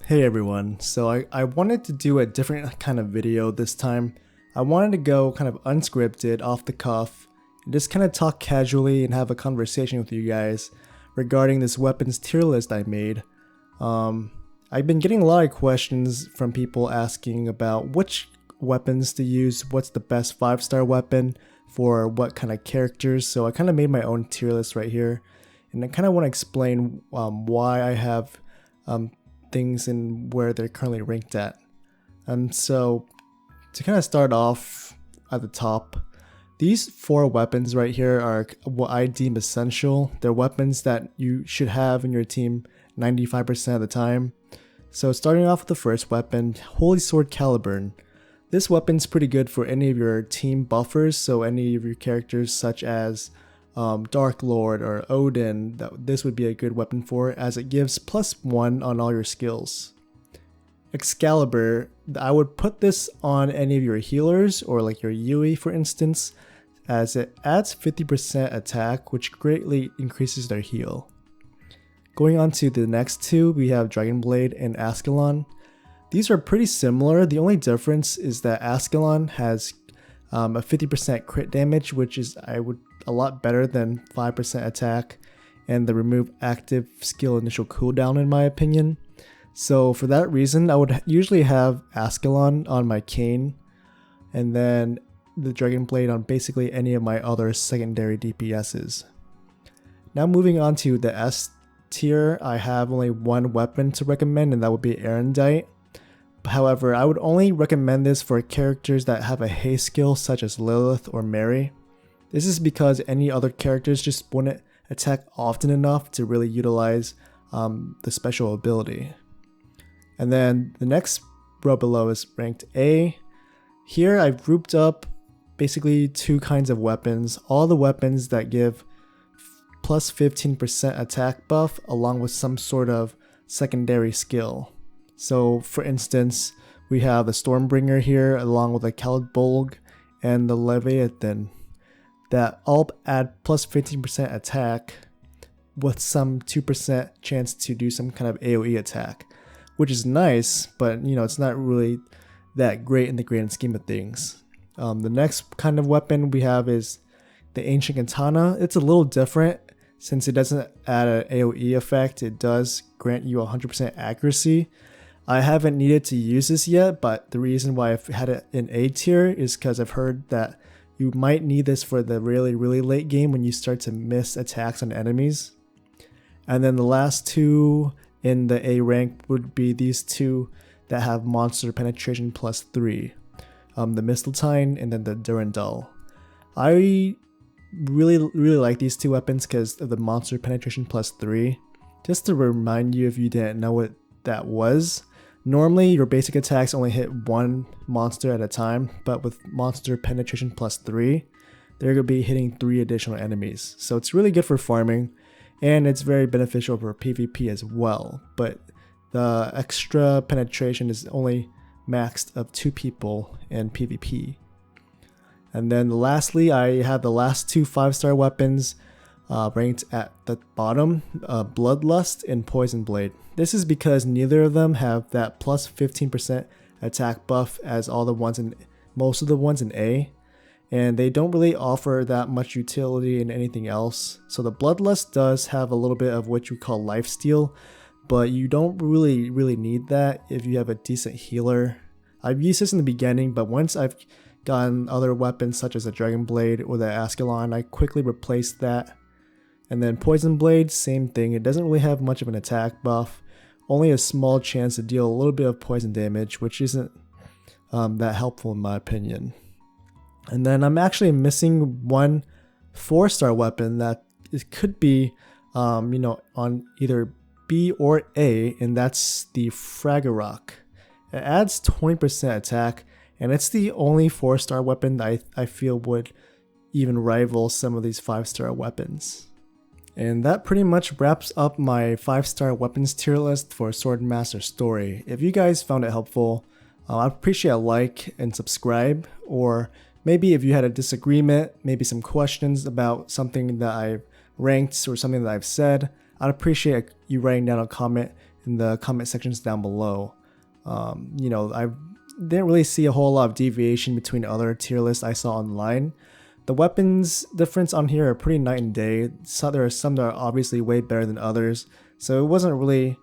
Hey everyone, so I wanted to do a different kind of video this time. I wanted to go kind of unscripted, off the cuff, and just kind of talk casually and have a conversation with you guys regarding this weapons tier list I made. I've been getting a lot of questions from people asking about which weapons to use, what's the best 5-star weapon for what kind of characters, so I kind of made my own tier list right here. And I kind of want to explain why I have things and where they're currently ranked at. So to kind of start off at the top, these 4 weapons right here are what I deem essential. They're weapons that you should have in your team 95% of the time. So starting off with the first weapon, Holy Sword Caliburn. This weapon's pretty good for any of your team buffers, so any of your characters such as Dark Lord or Odin, this would be a good weapon for, as it gives +1 on all your skills. Excalibur, I would put this on any of your healers or like your Yui for instance, as it adds 50% attack, which greatly increases their heal. Going on to the next two, we have Dragon Blade and Ascalon. These are pretty similar. The only difference is that Ascalon has a 50% crit damage, which is a lot better than 5% attack, and the remove active skill initial cooldown in my opinion. So for that reason, I would usually have Ascalon on my Kayn, and then the Dragon Blade on basically any of my other secondary DPSs. Now moving on to the S tier, I have only one weapon to recommend, and that would be Erendite. However, I would only recommend this for characters that have a haste skill such as Lilith or Mary. This is because any other characters just wouldn't attack often enough to really utilize the special ability. And then the next row below is ranked A. Here I've grouped up basically 2 kinds of weapons, all the weapons that give plus 15% attack buff along with some sort of secondary skill. So for instance, we have the Stormbringer here along with the Kalbolg and the Leviathan that all add plus 15% attack with some 2% chance to do some kind of AoE attack, which is nice, but it's not really that great in the grand scheme of things. The next kind of weapon we have is the Ancient Katana. It's a little different since it doesn't add an AoE effect. It does grant you 100% accuracy. I haven't needed to use this yet, but the reason why I've had it in A tier is because I've heard that you might need this for the really late game when you start to miss attacks on enemies. And then the last 2 in the A rank would be these 2 that have monster penetration +3. The Mistletoe and then the Durandal. I really like these 2 weapons because of the monster penetration +3. Just to remind you if you didn't know what that was, normally your basic attacks only hit 1 monster at a time, but with monster penetration +3, they're going to be hitting 3 additional enemies. So it's really good for farming, and it's very beneficial for PvP as well, but the extra penetration is only maxed of 2 people in PvP. And then lastly, I have the last 2 5-star weapons ranked at the bottom, Bloodlust and Poison Blade. This is because neither of them have that plus 15% attack buff as most of the ones in A, and they don't really offer that much utility in anything else. So the Bloodlust does have a little bit of what you call lifesteal, but you don't really need that if you have a decent healer. I've used this in the beginning, but once I've gotten other weapons such as a Dragon Blade or the Ascalon, I quickly replaced that. And then Poison Blade, same thing. It doesn't really have much of an attack buff, only a small chance to deal a little bit of poison damage, which isn't that helpful in my opinion. And then I'm actually missing one 4-star weapon that it could be on either B or A, and that's the Fragorok. It adds 20% attack, and it's the only 4-star weapon that I feel would even rival some of these 5-star weapons. And that pretty much wraps up my 5-star weapons tier list for Swordmaster Story. If you guys found it helpful, I'd appreciate a like and subscribe, or maybe if you had a disagreement, maybe some questions about something that I've ranked or something that I've said, I'd appreciate you writing down a comment in the comment sections down below. You know, I didn't really see a whole lot of deviation between other tier lists I saw online. The weapons difference on here are pretty night and day. So there are some that are obviously way better than others, so it wasn't really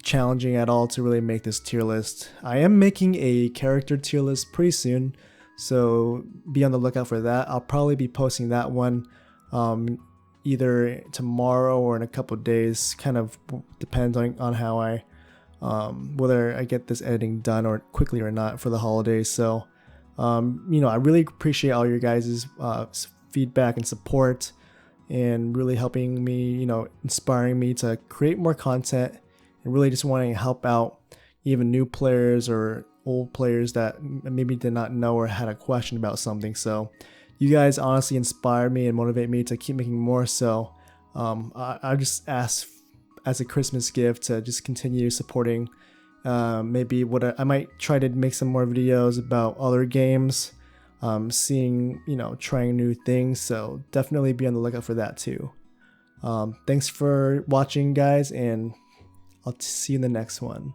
challenging at all to really make this tier list. I am making a character tier list pretty soon, so be on the lookout for that. I'll probably be posting that one either tomorrow or in a couple days. Kind of depends on how I whether I get this editing done or quickly or not for the holidays. So you know, I really appreciate all your guys' feedback and support, and really helping me, you know, inspiring me to create more content, and really just wanting to help out even new players or old players that maybe did not know or had a question about something. So you guys honestly inspire me and motivate me to keep making more. So I just ask as a Christmas gift to just continue supporting. Maybe I might try to make some more videos about other games, seeing, you know, trying new things. So definitely be on the lookout for that too. Thanks for watching, guys, and I'll see you in the next one.